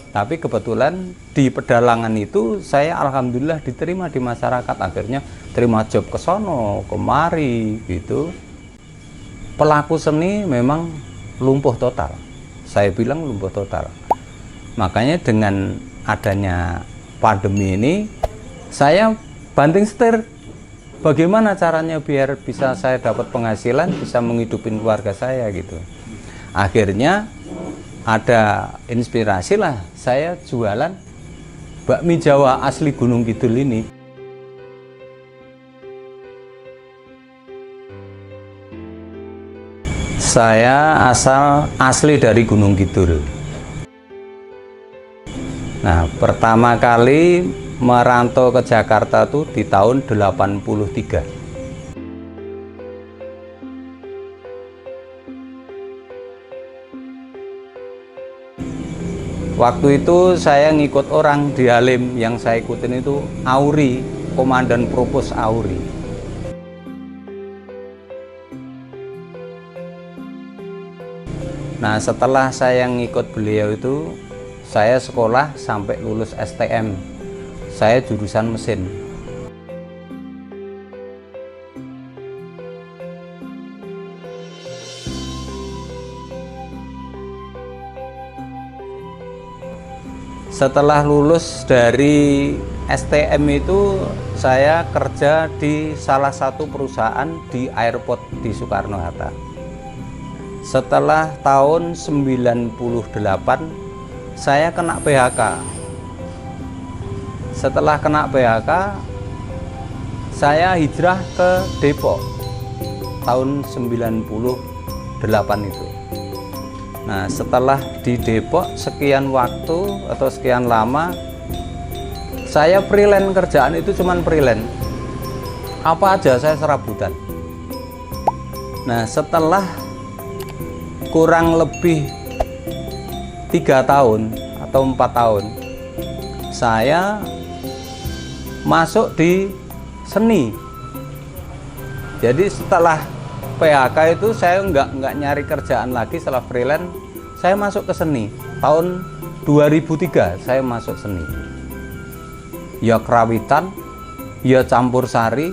Tapi kebetulan di pedalangan itu saya alhamdulillah diterima di masyarakat, akhirnya terima job ke sono kemari gitu. Pelaku seni memang lumpuh total, saya bilang lumpuh total. Makanya dengan adanya pandemi ini saya banting setir, bagaimana caranya biar bisa saya dapat penghasilan, bisa menghidupin keluarga saya gitu. Akhirnya ada inspirasi lah, saya jualan bakmi Jawa asli Gunung Kidul ini. Saya asli dari Gunung Kidul. Nah, pertama kali merantau ke Jakarta tuh di tahun 83. Waktu itu saya ngikut orang di Halim, yang saya ikutin itu Auri, Komandan Propos Auri. Nah, setelah saya ngikut beliau itu, saya sekolah sampai lulus STM. Saya jurusan mesin. Setelah lulus dari STM itu, saya kerja di salah satu perusahaan di airport di Soekarno-Hatta. Setelah tahun 98, saya kena PHK. Setelah kena PHK, saya hijrah ke Depok tahun 98 itu. Nah, setelah di Depok sekian waktu atau sekian lama, saya freelance, kerjaan itu cuman freelance. Apa aja saya serabutan. Nah, setelah kurang lebih 3 tahun atau 4 tahun, saya masuk di seni. Jadi setelah PHK itu saya nggak nyari kerjaan lagi, setelah freelance saya masuk ke seni. Tahun 2003 saya masuk seni. Ya kerawitan, ya campur sari,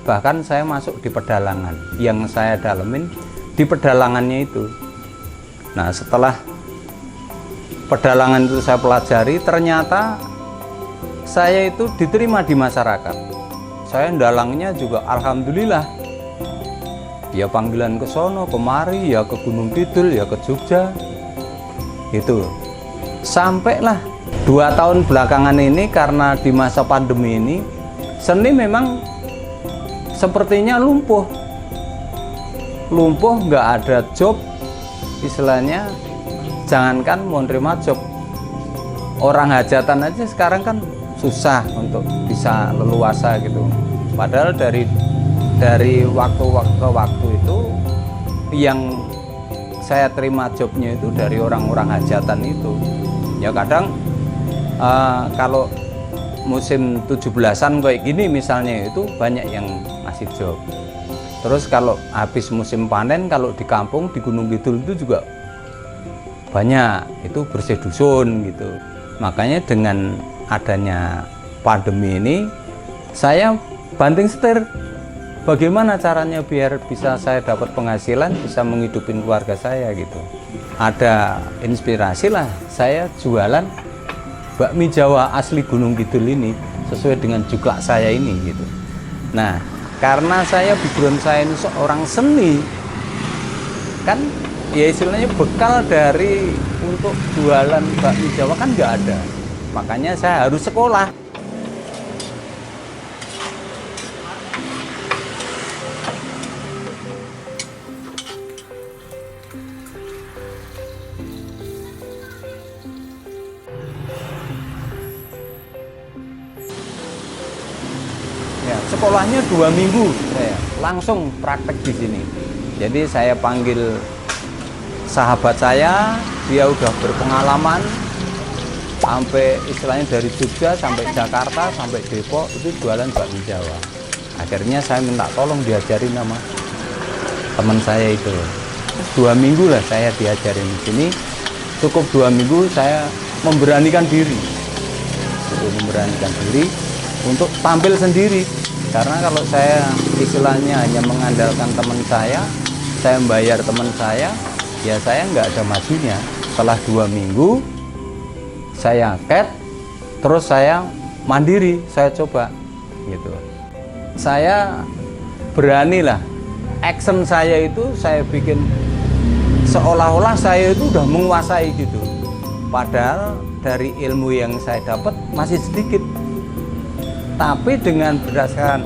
bahkan saya masuk di pedalangan. Yang saya dalemin di pedalangannya itu. Nah, setelah pedalangan itu saya pelajari, ternyata saya itu diterima di masyarakat. Saya dalangnya juga alhamdulillah. Ya panggilan ke sono kemari, ya ke Gunung Kidul, ya ke Jogja itu. Sampailah 2 tahun belakangan ini, karena di masa pandemi ini seni memang sepertinya lumpuh, nggak ada job, istilahnya jangankan mau nerima job, orang hajatan aja sekarang kan susah untuk bisa leluasa gitu. Padahal dari waktu ke waktu itu yang saya terima jobnya itu dari orang-orang hajatan itu. Ya kadang kalau musim 17-an kayak gini misalnya, itu banyak yang ngasih job. Terus kalau habis musim panen, kalau di kampung di Gunung Kidul itu juga banyak, itu bersih dusun gitu. Makanya dengan adanya pandemi ini, saya banting setir, bagaimana caranya biar bisa saya dapat penghasilan, bisa menghidupin keluarga saya gitu. Ada inspirasi lah, saya jualan bakmi Jawa asli Gunung Kidul ini sesuai dengan juklak saya ini gitu. Nah, karena saya background saya ini seorang seni, kan ya istilahnya bekal dari untuk jualan bakmi Jawa kan nggak ada. Makanya saya harus sekolah. Sekolahnya 2 minggu, saya langsung praktek di sini. Jadi saya panggil sahabat saya, dia udah berpengalaman sampai istilahnya dari Jogja sampai Jakarta sampai Depok itu jualan bakmi Jawa. Akhirnya saya minta tolong diajarin sama teman saya itu. 2 minggu lah saya diajarin di sini. Cukup 2 minggu saya memberanikan diri, untuk tampil sendiri. Karena kalau saya istilahnya hanya mengandalkan teman saya membayar teman saya, ya saya nggak ada majunya. Setelah 2 minggu saya ket, terus saya mandiri, saya coba gitu. Saya beranilah, action saya itu saya bikin seolah-olah saya itu udah menguasai gitu. Padahal dari ilmu yang saya dapat masih sedikit. Tapi dengan berdasarkan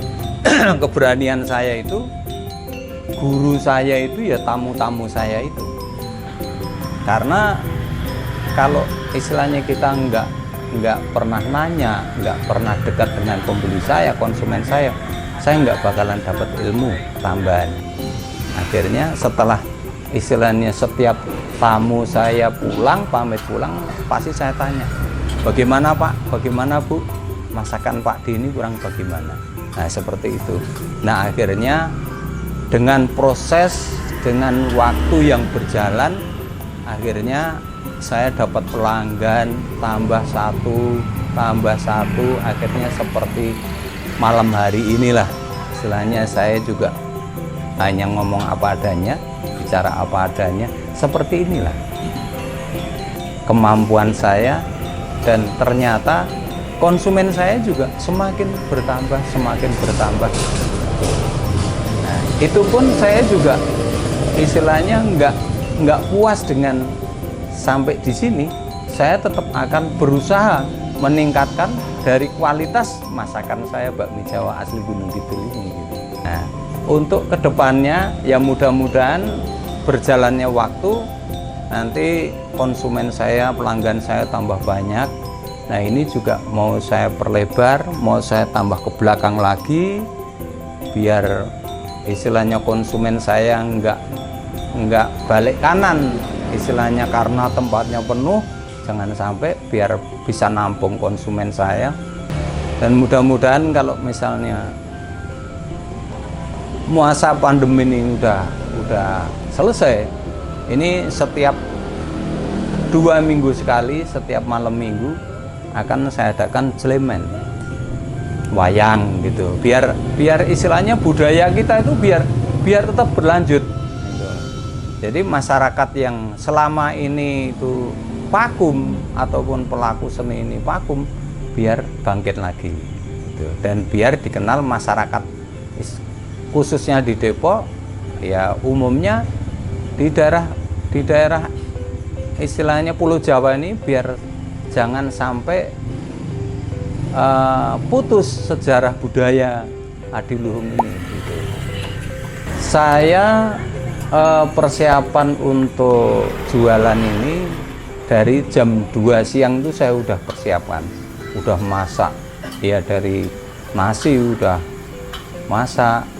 keberanian saya itu, guru saya itu ya tamu-tamu saya itu. Karena kalau istilahnya kita nggak pernah nanya, nggak pernah dekat dengan pembeli saya, konsumen saya nggak bakalan dapat ilmu tambahan. Akhirnya setelah istilahnya setiap tamu saya pulang, pamit pulang, pasti saya tanya, bagaimana Pak, bagaimana Bu, masakan Pak D ini kurang bagaimana. Nah seperti itu. Nah akhirnya dengan proses, dengan waktu yang berjalan, akhirnya saya dapat pelanggan tambah satu, akhirnya seperti malam hari inilah. Istilahnya saya juga hanya ngomong apa adanya, bicara apa adanya, seperti inilah kemampuan saya. Dan ternyata konsumen saya juga semakin bertambah. Nah, itu pun saya juga istilahnya nggak puas dengan sampai di sini. Saya tetap akan berusaha meningkatkan dari kualitas masakan saya bakmi Jawa asli Gunung Kidul ini. Nah, untuk kedepannya ya mudah-mudahan berjalannya waktu nanti konsumen saya, pelanggan saya tambah banyak. Nah ini juga mau saya perlebar, mau saya tambah ke belakang lagi, biar istilahnya konsumen saya nggak balik kanan, istilahnya karena tempatnya penuh, jangan sampai, biar bisa nampung konsumen saya. Dan mudah-mudahan kalau misalnya masa pandemi ini udah selesai, ini setiap 2 minggu sekali, setiap malam minggu akan saya adakan jelemen wayang gitu, biar istilahnya budaya kita itu biar tetap berlanjut gitu. Jadi masyarakat yang selama ini itu vakum ataupun pelaku seni ini vakum, biar bangkit lagi gitu. Dan biar dikenal masyarakat khususnya di Depok, ya umumnya di daerah istilahnya Pulau Jawa ini, biar jangan sampai putus sejarah budaya adiluhung ini gitu. Saya persiapan untuk jualan ini dari jam 2 siang itu saya udah persiapan, udah masak ya, dari nasi udah masak,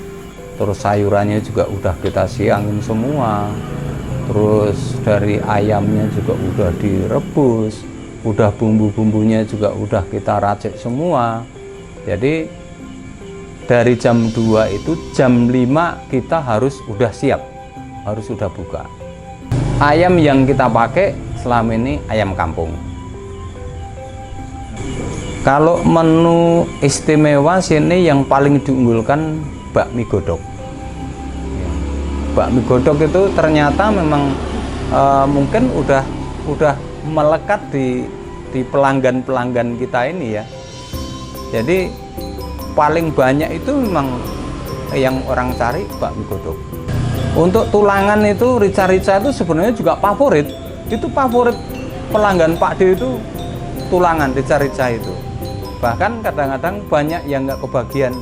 terus sayurannya juga udah kita siangin semua, terus dari ayamnya juga udah direbus, udah bumbu-bumbunya juga udah kita racik semua. Jadi dari jam 2 itu jam 5 kita harus udah siap, harus sudah buka. Ayam yang kita pakai selama ini ayam kampung. Kalau menu istimewa sini yang paling diunggulkan bakmi godok. Bakmi godok itu ternyata memang mungkin udah melekat di pelanggan-pelanggan kita ini ya. Jadi paling banyak itu memang yang orang cari bakmi godok. Untuk tulangan itu rica-rica itu sebenarnya juga favorit. Itu favorit pelanggan Pak D itu tulangan rica-rica itu. Bahkan kadang-kadang banyak yang nggak kebagian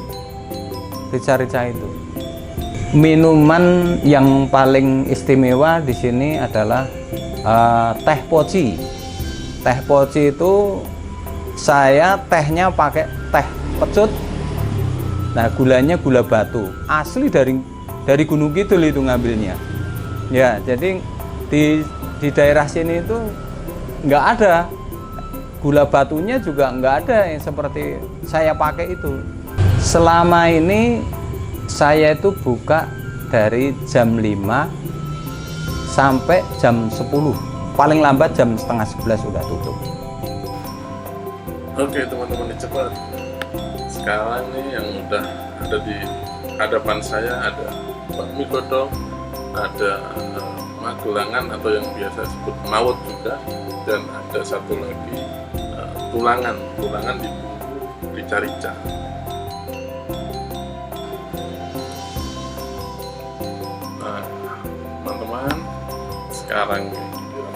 rica-rica itu. Minuman yang paling istimewa di sini adalah teh poci. Teh poci itu saya tehnya pakai teh pecut. Nah, gulanya gula batu, asli dari Gunung Kidul itu ngambilnya. Ya, jadi di daerah sini itu nggak ada gula batunya, juga nggak ada yang seperti saya pakai itu. Selama ini saya itu buka dari jam 5 sampai jam 10, paling lambat jam setengah 11 sudah tutup. Oke teman-teman cepat. Sekarang nih yang udah ada di hadapan saya ada bakmi godong, ada magelangan atau yang biasa disebut mawut juga, dan ada satu lagi tulangan dibumbu rica-rica. Nah, teman-teman, sekarang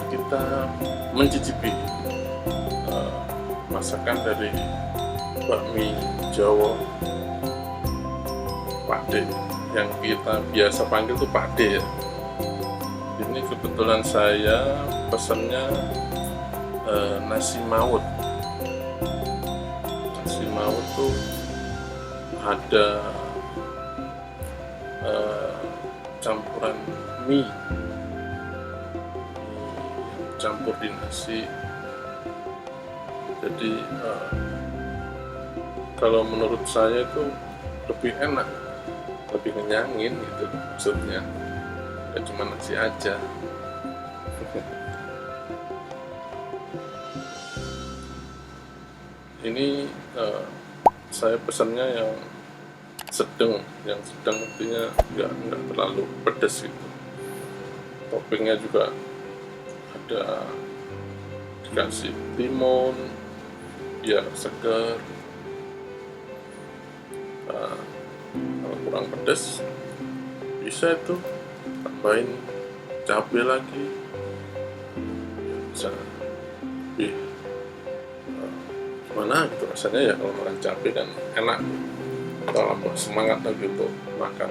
kita mencicipi masakan dari bakmi Jawa Pakde, yang kita biasa panggil tuh Pakde ya. Ini kebetulan saya pesannya nasi maut. Nasi maut tuh ada campuran mie campur di nasi. Jadi kalau menurut saya itu lebih enak, lebih ngenyangin gitu maksudnya, gak cuma nasi aja. Ini saya pesannya yang sedang artinya nggak terlalu pedas gitu. Toppingnya juga ada dikasih timun biar segar. Kalau kurang pedas bisa itu tambahin cabai lagi, bisa lebih gimana gitu rasanya ya. Kalau makan cabai kan enak, tambah semangat lagi untuk makan.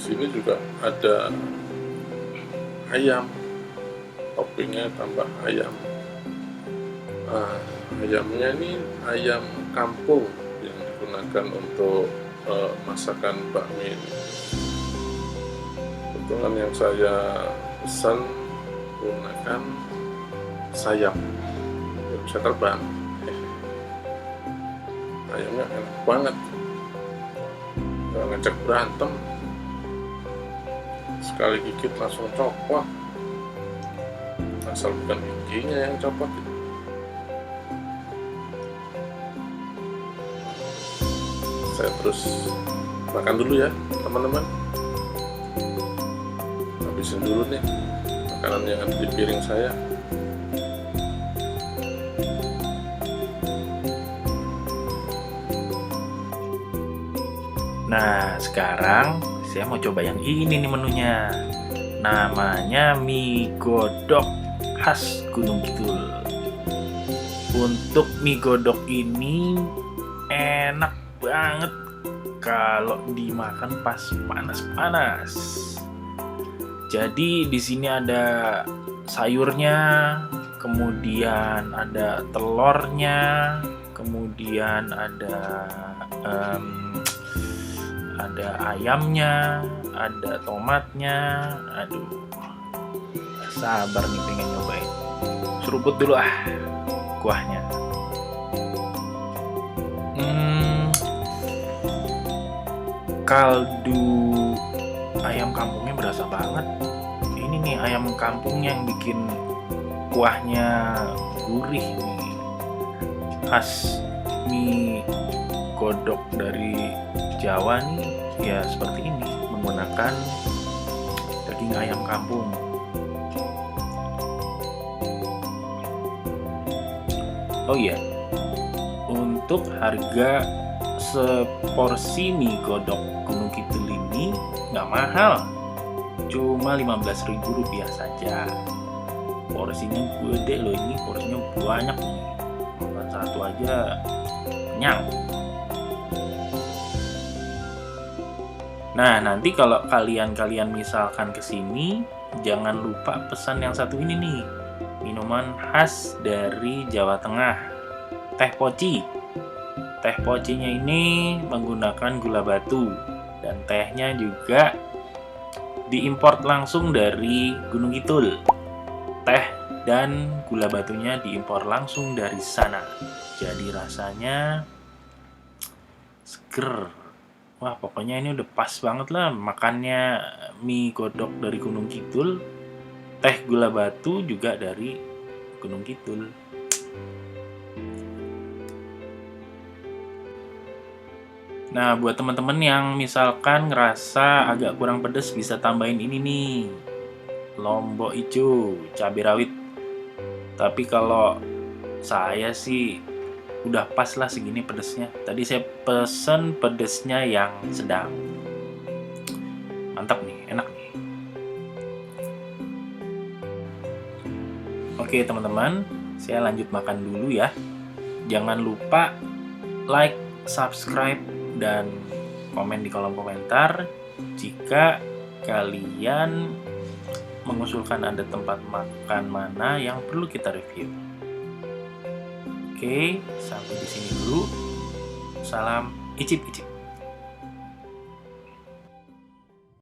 Sini juga ada ayam, toppingnya tambah ayam. Ayamnya ini ayam kampung yang digunakan untuk masakan bakmi ini. Kebetulan yang saya pesan menggunakan sayap yang bisa terbang. Ayamnya enak banget, nggak ngajak berantem, sekali gigit langsung copot, asal bukan giginya yang copot. Saya terus makan dulu ya teman-teman, habisin dulu nih makanan yang ada di piring saya. Nah, sekarang saya mau coba yang ini nih menunya. Namanya mie godok khas Gunung Kidul. Untuk mie godok ini enak banget kalau dimakan pas panas-panas. Jadi di sini ada sayurnya, kemudian ada telurnya, kemudian ada ayamnya, ada tomatnya. Aduh, gak sabar nih pengen nyobain. Seruput dulu kuahnya. Kaldu ayam kampungnya berasa banget. Ini nih ayam kampungnya yang bikin kuahnya gurih nih. Khas mie godok dari Jawa nih ya seperti ini, menggunakan daging ayam kampung. Oh iya, untuk harga seporsi mie godok Gunung Kidul ini nggak mahal, cuma Rp15.000 saja. Porsinya gede loh, ini porsinya banyak nih, makan satu aja kenyang. Nah, nanti kalau kalian misalkan kesini, jangan lupa pesan yang satu ini nih, minuman khas dari Jawa Tengah, teh poci. Teh pocinya ini menggunakan gula batu, dan tehnya juga diimport langsung dari Gunung Kidul. Teh dan gula batunya diimpor langsung dari sana. Jadi rasanya seger Wah, pokoknya ini udah pas banget lah makannya mie godok dari Gunung Kidul, teh gula batu juga dari Gunung Kidul. Nah, buat teman-teman yang misalkan ngerasa agak kurang pedes, bisa tambahin ini nih, lombok hijau, cabai rawit. Tapi kalau saya sih udah pas lah segini pedesnya. Tadi saya pesen pedesnya yang sedang. Mantap nih, enak nih. Oke teman-teman, saya lanjut makan dulu ya. Jangan lupa like, subscribe, dan komen di kolom komentar jika kalian mengusulkan ada tempat makan mana yang perlu kita review. Oke, sampai di sini dulu. Salam icip-icip.